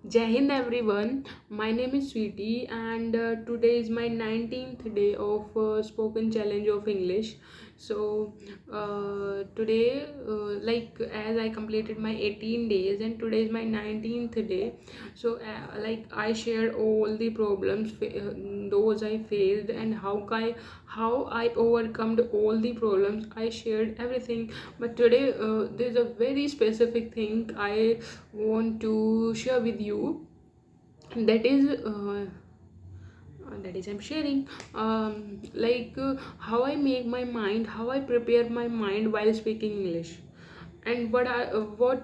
Jai Hind everyone, my name is Sweetie and today is my 19th day of spoken challenge of English. So today as I completed my 18 days and today is my 19th day. So I shared all the problems those I faced and how I overcome all the problems. I shared everything, but today there's a very specific thing I want to share with you. That is I'm sharing how I make my mind, how I prepare my mind while speaking English, and what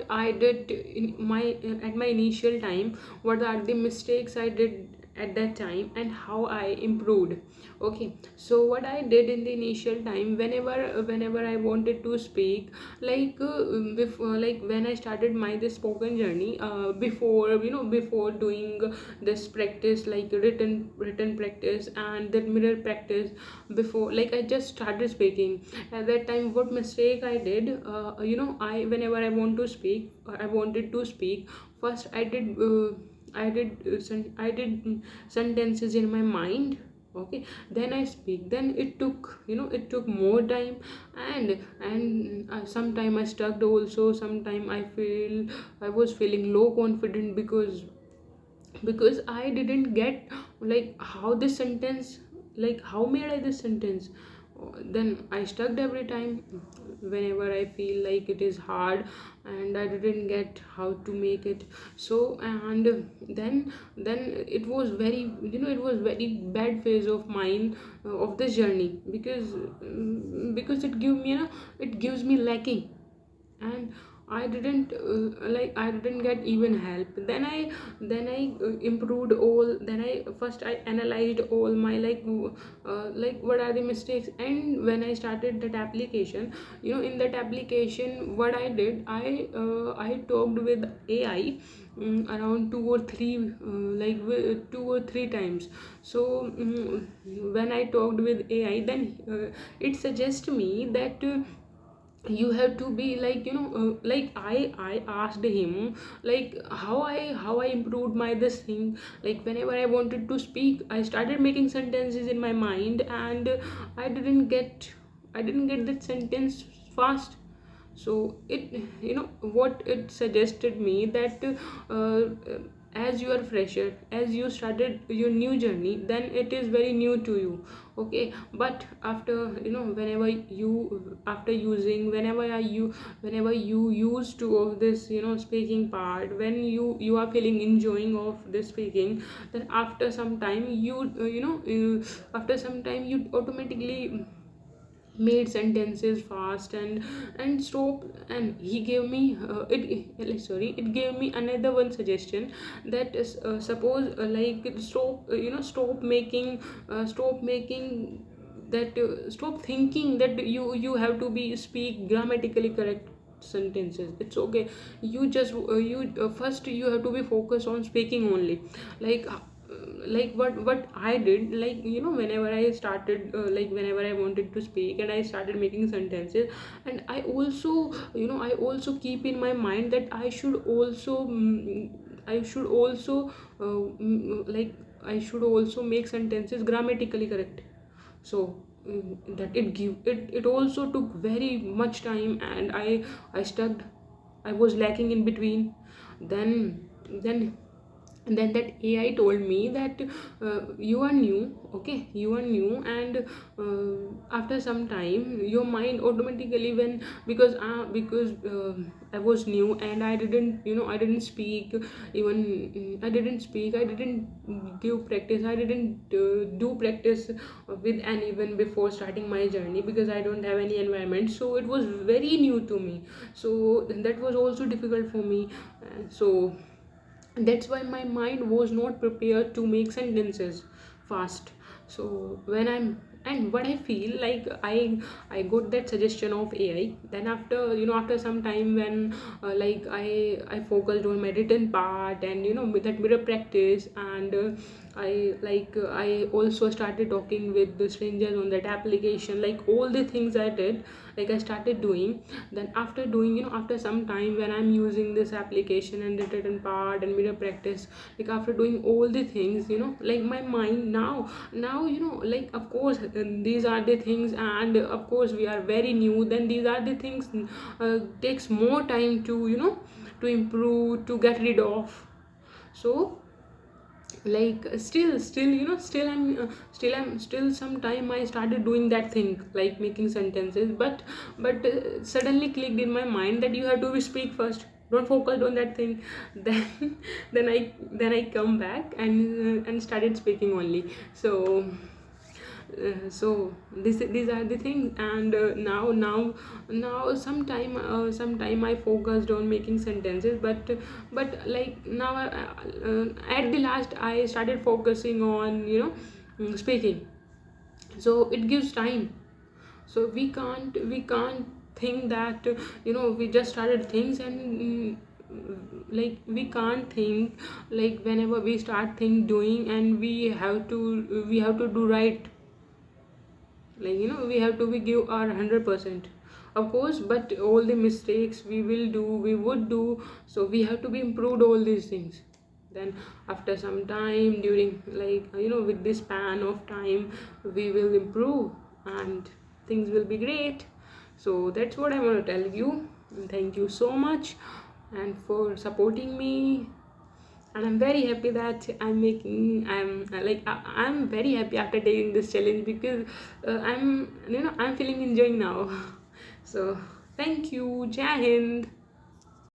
I did in my at my initial time. What are the mistakes I did at that time and how I improved. Okay, so what I did in the initial time, whenever I wanted to speak, before, like when I started my this spoken journey, before doing this practice, like written practice and that mirror practice, before, like I just started speaking. At that time, what mistake I did, I whenever I wanted to speak. First I did sentences in my mind. Okay, then I speak. Then it took more time, and sometime I stuck also. Sometime I was feeling low confident because I didn't get, like, how this sentence, like how made I this sentence. Then I stuck every time whenever I feel like it is hard and I didn't get how to make it. So, and then it was very bad phase of mine, of this journey, because it gives me lacking, and I didn't get even help. Then I improved all. Then I first I analyzed all my, like what are the mistakes. And when I started that application, in that application, what I did, I talked with AI, around two or three times. So, when I talked with AI, then it suggests me that you have to be, like I asked him, like how I improved my this thing. Like whenever I wanted to speak, I started making sentences in my mind, and I didn't get that sentence fast. So what it suggested me, that uh, as you are fresher, as you started your new journey, then it is very new to you. Okay, but after, whenever you after using whenever you use to of this, speaking part, when you are feeling enjoying of this speaking, then after some time after some time you automatically made sentences fast, and stop. And he gave me it gave me another one suggestion, that is, suppose, stop making that stop thinking that you have to be speak grammatically correct sentences. It's okay. You first you have to be focused on speaking only. Like what I did, whenever I started, whenever I wanted to speak and I started making sentences. And I also keep in my mind that I should also I should also make sentences grammatically correct. So, that it also took very much time, and I stuck. I was lacking in between. Then then then that AI told me that you are new. Okay, you are new, and after some time your mind automatically, when because I was new, and I didn't speak. Even I didn't speak, I didn't give practice, I didn't do practice with anyone before starting my journey, because I don't have any environment. So it was very new to me. So that was also difficult for me. So that's why my mind was not prepared to make sentences fast. So And what I feel like, I got that suggestion of AI. Then after, after some time, when like I focused on my written part, and with that mirror practice, and I also started talking with the strangers on that application, like all the things I did, like I started doing. Then after doing, after some time, when I'm using this application and the written part and mirror practice, like after doing all the things, like my mind now, like of course, these are the things, and of course we are very new, then these are the things takes more time to, to improve, to get rid of. So like still, still sometime I started doing that thing, like making sentences, but suddenly clicked in my mind that you have to speak first, don't focus on that thing. then then I come back and started speaking only. So these are the things. And now sometime I focused on making sentences, but like now at the last I started focusing on, speaking. So it gives time. So we can't think that, we just started things, and like we can't think, like whenever we start think doing, and we have to do right, like, we have to we give our 100%, of course, but all the mistakes we would do, so we have to be improved all these things. Then after some time, during, like, with this span of time, we will improve, and things will be great. So that's what I want to tell you. And thank you so much, and for supporting me. And I'm very happy that I'm very happy after taking this challenge, because I'm feeling enjoying now. So thank you. Jai Hind.